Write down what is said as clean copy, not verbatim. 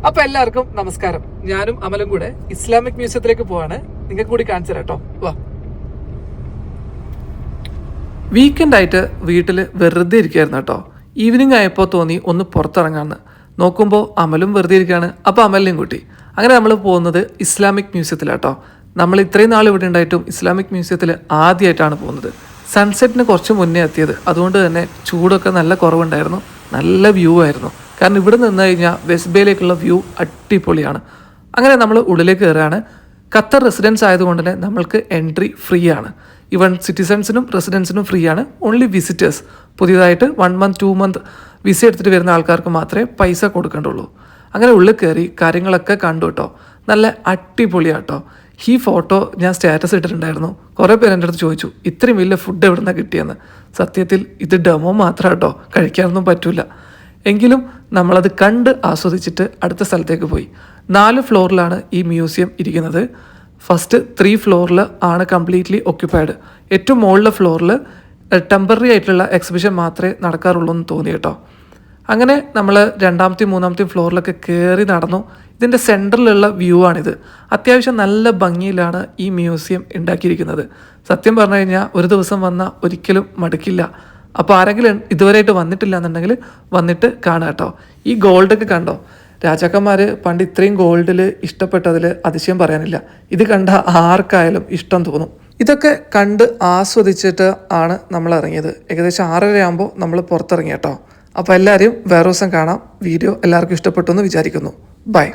അപ്പൊ എല്ലാവർക്കും നമസ്കാരം. ഞാനും അമലും കൂടെ ഇസ്ലാമിക് മ്യൂസിയത്തിലേക്ക് പോവാണ്. നിങ്ങൾക്ക് കൂടി കാണിച്ചു തരാം കേട്ടോ. വാ. വീക്കെൻഡ് ആയിട്ട് വീട്ടിൽ വെറുതെ ഇരിക്കുകയായിരുന്നു കേട്ടോ. ഈവനിങ് ആയപ്പോൾ തോന്നി ഒന്ന് പുറത്തിറങ്ങാമെന്ന്. നോക്കുമ്പോൾ അമലും വെറുതെ ഇരിക്കുകയാണ്. അപ്പോൾ അമലിനെയും കൂട്ടി അങ്ങനെ നമ്മൾ പോകുന്നത് ഇസ്ലാമിക് മ്യൂസിയത്തിലാട്ടോ. നമ്മൾ ഇത്രയും നാൾ ഇവിടെ ഉണ്ടായിട്ടും ഇസ്ലാമിക് മ്യൂസിയത്തിൽ ആദ്യമായിട്ടാണ് പോകുന്നത്. സൺസെറ്റിന് കുറച്ച് മുന്നേ എത്തിയത്, അതുകൊണ്ട് തന്നെ ചൂടൊക്കെ നല്ല കുറവുണ്ടായിരുന്നു. നല്ല വ്യൂ ആയിരുന്നു. കാരണം ഇവിടെ നിന്ന് കഴിഞ്ഞാൽ വെസ്റ്റ് ബേയിലേക്കുള്ള വ്യൂ അടിപൊളിയാണ്. അങ്ങനെ നമ്മൾ ഉള്ളിലേക്ക് കയറുകയാണ്. ഖത്തർ റെസിഡൻസ് ആയതുകൊണ്ട് തന്നെ നമ്മൾക്ക് എൻട്രി ഫ്രീ ആണ്. ഈവൻ സിറ്റിസൺസിനും റെസിഡൻസിനും ഫ്രീ ആണ്. ഓൺലി വിസിറ്റേഴ്സ്, പുതിയതായിട്ട് 1 month 2 month വിസ എടുത്തിട്ട് വരുന്ന ആൾക്കാർക്ക് മാത്രമേ പൈസ കൊടുക്കേണ്ടുള്ളൂ. അങ്ങനെ ഉള്ളിൽ കയറി കാര്യങ്ങളൊക്കെ കണ്ടു കേട്ടോ. നല്ല അടിപൊളിയാട്ടോ. ഈ ഫോട്ടോ ഞാൻ സ്റ്റാറ്റസ് ഇട്ടിട്ടുണ്ടായിരുന്നു. കുറേ പേര് എൻ്റെ അടുത്ത് ചോദിച്ചു ഇത്രയും വലിയ ഫുഡ് എവിടെ നിന്നാണ് കിട്ടിയെന്ന്. സത്യത്തിൽ ഇത് ഡെമോ മാത്രം കേട്ടോ, കഴിക്കാനൊന്നും പറ്റില്ല. എങ്കിലും നമ്മളത് കണ്ട് ആസ്വദിച്ചിട്ട് അടുത്ത സ്ഥലത്തേക്ക് പോയി. 4 ഫ്ലോറിലാണ് ഈ മ്യൂസിയം ഇരിക്കുന്നത്. ഫസ്റ്റ് 3 ഫ്ലോറിൽ ആണ് കംപ്ലീറ്റ്ലി ഒക്യുപ്പൈഡ്. ഏറ്റവും മുകളിലെ ഫ്ലോറിൽ ടെമ്പററി ആയിട്ടുള്ള എക്സിബിഷൻ മാത്രമേ നടക്കാറുള്ളൂ എന്ന് തോന്നി കേട്ടോ. അങ്ങനെ നമ്മൾ 2ാമത്തെയും 3ാമത്തെയും ഫ്ലോറിലൊക്കെ കയറി നടന്നു. ഇതിൻ്റെ സെൻറ്ററിലുള്ള വ്യൂ ആണിത്. അത്യാവശ്യം നല്ല ഭംഗിയിലാണ് ഈ മ്യൂസിയം ഉണ്ടാക്കിയിരിക്കുന്നത്. സത്യം പറഞ്ഞു കഴിഞ്ഞാൽ ഒരു ദിവസം വന്നാൽ ഒരിക്കലും മടുക്കില്ല. അപ്പോൾ ആരെങ്കിലും ഇതുവരെയായിട്ട് വന്നിട്ടില്ല എന്നുണ്ടെങ്കിൽ വന്നിട്ട് കാണാം കേട്ടോ. ഈ ഗോൾഡൊക്കെ കണ്ടോ? രാജാക്കന്മാർ പണ്ട് ഇത്രയും ഗോൾഡിൽ ഇഷ്ടപ്പെട്ടതിൽ അതിശയം പറയാനില്ല. ഇത് കണ്ട ആർക്കായാലും ഇഷ്ടം തോന്നും. ഇതൊക്കെ കണ്ട് ആസ്വദിച്ചിട്ട് ആണ് നമ്മൾ ഇറങ്ങിയത്. ഏകദേശം 6:30 ആകുമ്പോൾ നമ്മൾ പുറത്തിറങ്ങി കേട്ടോ. അപ്പോൾ എല്ലാവരും വേറെ ദിവസം കാണാം. വീഡിയോ എല്ലാവർക്കും ഇഷ്ടപ്പെട്ടു എന്ന് വിചാരിക്കുന്നു. ബൈ.